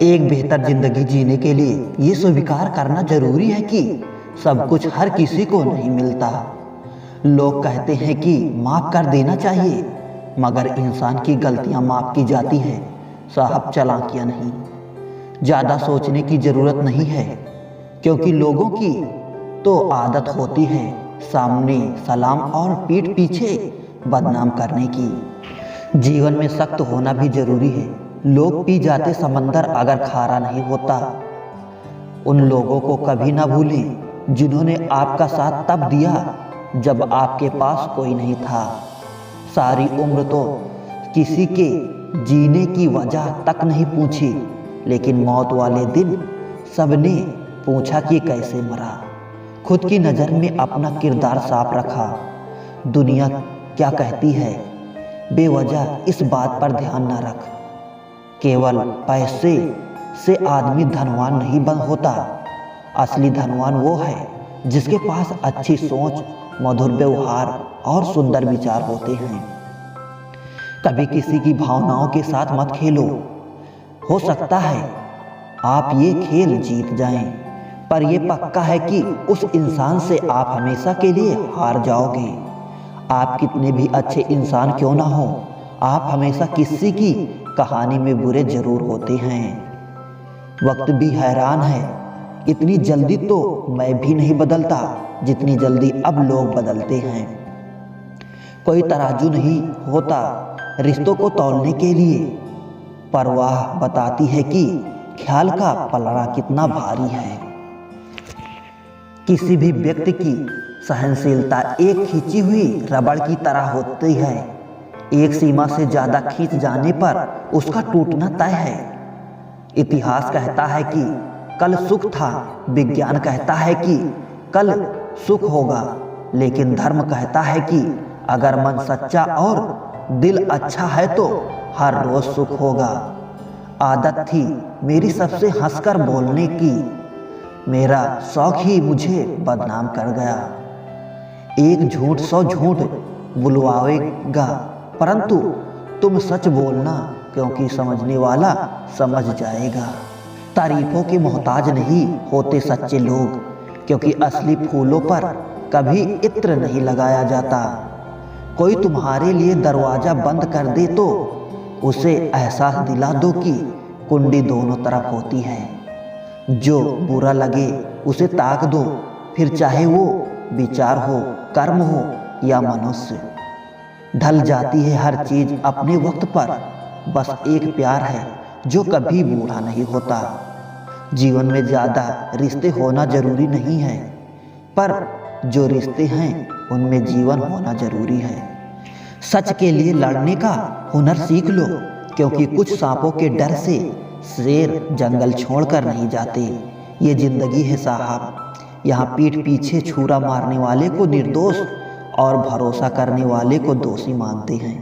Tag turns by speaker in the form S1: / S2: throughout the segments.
S1: एक बेहतर जिंदगी जीने के लिए ये स्वीकार करना जरूरी है कि सब कुछ हर किसी को नहीं मिलता। लोग कहते हैं कि माफ कर देना चाहिए, मगर इंसान की गलतियां माफ की जाती है, साहब चालाकियां नहीं। ज़्यादा सोचने की ज़रूरत नहीं है, क्योंकि लोगों की तो आदत होती है सामने सलाम और पीठ पीछे बदनाम करने की। जीवन में सख्त होना भी जरूरी है। लोग पी जाते समंदर अगर खारा नहीं होता। उन लोगों को कभी ना भूलें जिन्होंने आपका साथ तब दिया जब आपके पास कोई नहीं था। सारी उम्र तो किसी के जीने की वजह तक नहीं पूछी, लेकिन मौत वाले दिन सबने पूछा कि कैसे मरा। खुद की नज़र में अपना किरदार साफ रखा। दुनिया क्या कहती है बेवजह इस बात पर ध्यान न रख। केवल पैसे से आदमी धनवान नहीं बन होता। असली धनवान वो है जिसके पास अच्छी सोच, मधुर व्यवहार और सुंदर विचार होते हैं। कभी किसी की भावनाओं के साथ मत खेलो। हो सकता है आप ये खेल जीत जाएं, पर यह पक्का है कि उस इंसान से आप हमेशा के लिए हार जाओगे। आप कितने भी अच्छे इंसान क्यों ना हो, आप हमेशा किसी की कहानी में बुरे जरूर होते हैं। वक्त भी हैरान है, इतनी जल्दी तो मैं भी नहीं बदलता जितनी जल्दी अब लोग बदलते हैं। कोई तराजू नहीं होता रिश्तों को तौलने के लिए, परवाह बताती है कि ख्याल का पलड़ा कितना भारी है। किसी भी व्यक्ति की सहनशीलता एक खींची हुई रबड़ की तरह होती है। एक सीमा से ज्यादा खींच जाने पर उसका टूटना तय है। इतिहास कहता है कि कल सुख था, विज्ञान कहता है कि कल सुख होगा, लेकिन धर्म कहता है कि अगर मन सच्चा और दिल अच्छा है तो हर रोज सुख होगा। आदत थी मेरी सबसे हंसकर बोलने की, मेरा शौक ही मुझे बदनाम कर गया। एक झूठ 100 झूठ बुलवाएगा, परंतु तुम सच बोलना, क्योंकि समझने वाला समझ जाएगा। तारीफों के मोहताज नहीं होते सच्चे लोग, क्योंकि असली फूलों पर कभी इत्र नहीं लगाया जाता। कोई तुम्हारे लिए दरवाजा बंद कर दे तो उसे एहसास दिला दो कि कुंडी दोनों तरफ होती है। जो बुरा लगे उसे ताक दो, फिर चाहे वो विचार हो, कर्म हो या मनुष्य। ढल जाती है हर चीज अपने वक्त पर, बस एक प्यार है जो कभी बूढ़ा नहीं होता। जीवन में ज़्यादा रिश्ते होना जरूरी नहीं है, पर जो रिश्ते हैं उनमें जीवन होना जरूरी है। सच के लिए लड़ने का हुनर सीख लो, क्योंकि कुछ सांपों के डर से शेर जंगल छोड़कर नहीं जाते। ये जिंदगी है साहब, यहाँ पीठ पीछे छुरा मारने वाले को निर्दोष और भरोसा करने वाले को दोषी मानते हैं।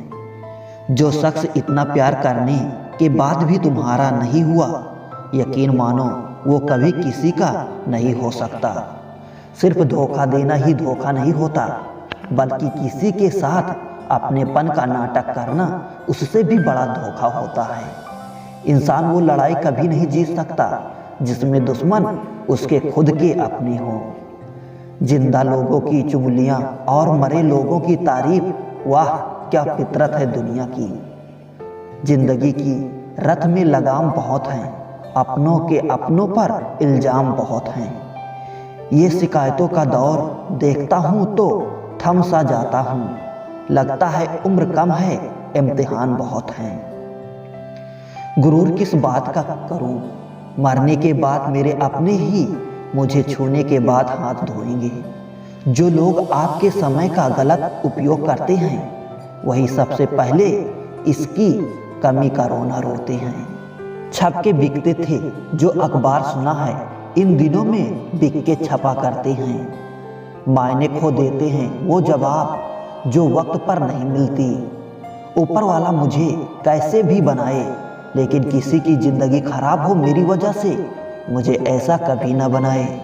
S1: जो शख्स इतना प्यार करने के बाद भी तुम्हारा नहीं हुआ, यकीन मानो वो कभी किसी का नहीं हो सकता। सिर्फ धोखा देना ही धोखा नहीं होता, बल्कि किसी के साथ अपनेपन का नाटक करना उससे भी बड़ा धोखा होता है। इंसान वो लड़ाई कभी नहीं जीत सकता जिसमें दुश्मन उसके खुद के अपने हों। जिंदा लोगों की चुगलियां और मरे लोगों की तारीफ, वाह क्या फितरत है दुनिया की। जिंदगी की रथ में लगाम बहुत हैं, अपनों के अपनों पर इल्जाम बहुत हैं। ये शिकायतों का दौर देखता हूँ तो थम सा जाता हूँ। लगता है उम्र कम है, इम्तिहान बहुत हैं। गुरूर किस बात का करूँ, मरने के बाद मेरे अपने ही मुझे छूने के बाद हाथ धोएंगे। जो लोग आपके समय का गलत उपयोग करते हैं, वही सबसे पहले इसकी कमी का रोना रोते हैं। छप के बिकते थे जो अखबार सुना है, इन दिनों में बिक के छपा करते हैं। मायने खो देते हैं वो जवाब जो वक्त पर नहीं मिलती। ऊपर वाला मुझे कैसे भी बनाए, लेकिन किसी की जिंदगी खराब हो मेरी वजह से, मुझे ऐसा कभी ना बनाए।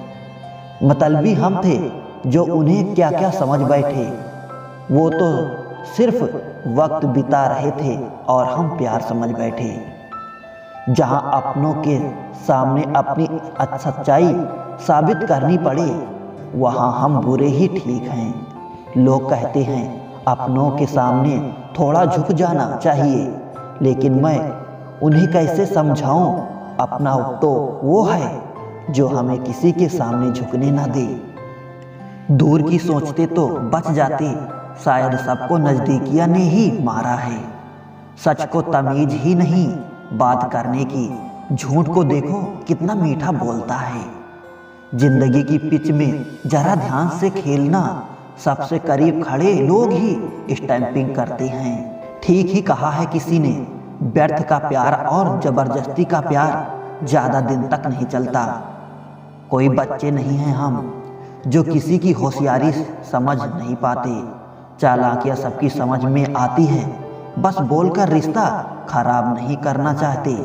S1: मतलबी हम थे जो उन्हें क्या क्या समझ बैठे। वो तो सिर्फ वक्त बिता रहे थे और हम प्यार समझ बैठे। जहां अपनों के सामने अपनी सच्चाई साबित करनी पड़े वहां हम बुरे ही ठीक हैं। लोग कहते हैं अपनों के सामने थोड़ा झुक जाना चाहिए, लेकिन मैं उन्हें कैसे समझाऊं? अपना तो वो है जो हमें किसी के सामने झुकने ना दे। दूर की सोचते तो बच जाते, शायद सबको नजदीकिया ने ही मारा है। सच को तमीज ही नहीं बात करने की, झूठ को देखो कितना मीठा बोलता है। जिंदगी की पिच में जरा ध्यान से खेलना, सबसे करीब खड़े लोग ही स्टैंपिंग करते हैं। ठीक ही कहा है किसी ने, व्यर्थ का प्यार और जबरदस्ती का प्यार ज्यादा दिन तक नहीं चलता। कोई बच्चे नहीं हैं हम जो किसी की होशियारी समझ नहीं पाते। चालाकियां सबकी समझ में आती है, बस बोलकर रिश्ता खराब नहीं करना चाहते।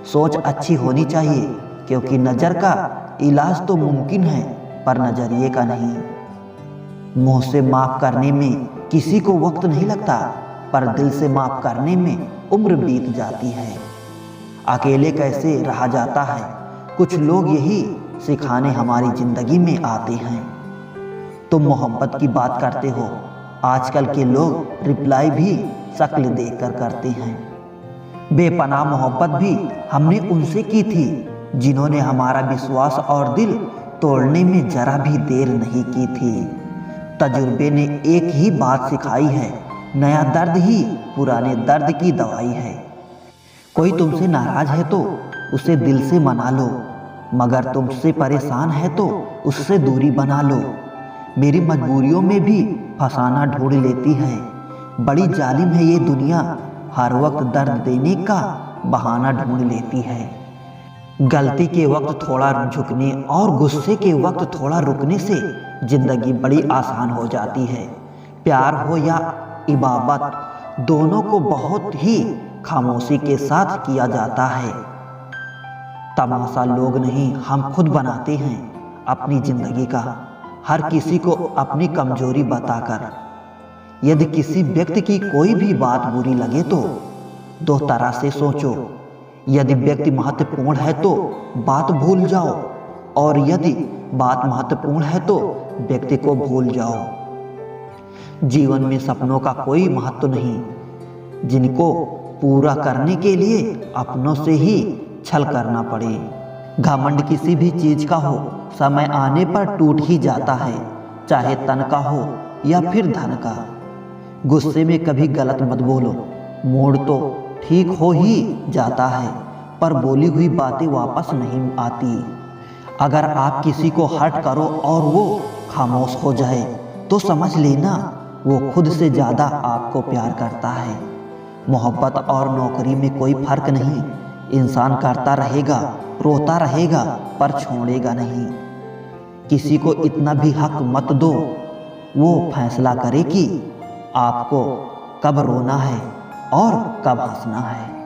S1: सोच अच्छी होनी चाहिए, क्योंकि नज़र का इलाज तो मुमकिन है पर नजरिए का नहीं। मुंह से माफ करने में किसी को वक्त नहीं लगता, पर दिल से माफ करने में उम्र बीत जाती है। अकेले कैसे रहा जाता है, कुछ लोग यही सिखाने हमारी जिंदगी में आते हैं। तुम मोहब्बत की बात करते हो, आजकल के लोग रिप्लाई भी शक्ल देखकर करते हैं। बेपनाह मोहब्बत भी हमने उनसे की थी जिन्होंने हमारा विश्वास और दिल तोड़ने में जरा भी देर नहीं की थी। तजुर्बे ने एक ही बात सिखाई है, नया दर्द ही पुराने दर्द की दवाई है। कोई तुमसे नाराज है तो उसे दिल से मना लो, मगर तुमसे परेशान है तो उससे दूरी बना लो। मेरी मजबूरियों में भी फसाना ढूंढ लेती है। बड़ी जालिम है ये दुनिया, हर वक्त दर्द देने का बहाना ढूंढ लेती है। गलती के वक्त थोड़ा झुकने और गुस्से के वक्त थोड़ा रुकने से जिंदगी बड़ी आसान हो जाती है। प्यार हो या इबादत, दोनों को बहुत ही खामोशी के साथ किया जाता है। तमाशा लोग नहीं, हम खुद बनाते हैं अपनी जिंदगी का, हर किसी को अपनी कमजोरी बताकर। यदि किसी व्यक्ति की कोई भी बात बुरी लगे तो दो तरह से सोचो। यदि व्यक्ति महत्वपूर्ण है तो बात भूल जाओ, और यदि बात महत्वपूर्ण है तो व्यक्ति को भूल जाओ। जीवन में सपनों का कोई महत्व नहीं, जिनको पूरा करने के लिए अपनों से ही छल करना पड़े। घमंड किसी भी चीज का हो, समय आने पर टूट ही जाता है, चाहे तन का हो या फिर धन का। गुस्से में कभी गलत मत बोलो, मूड तो ठीक हो ही जाता है, पर बोली हुई बातें वापस नहीं आती। अगर आप किसी को हर्ट करो और वो खामोश हो जाए तो समझ लेना वो खुद से ज़्यादा आपको प्यार करता है। मोहब्बत और नौकरी में कोई फर्क नहीं, इंसान करता रहेगा, रोता रहेगा, पर छोड़ेगा नहीं। किसी को इतना भी हक मत दो वो फैसला करे कि आपको कब रोना है और कब हंसना है।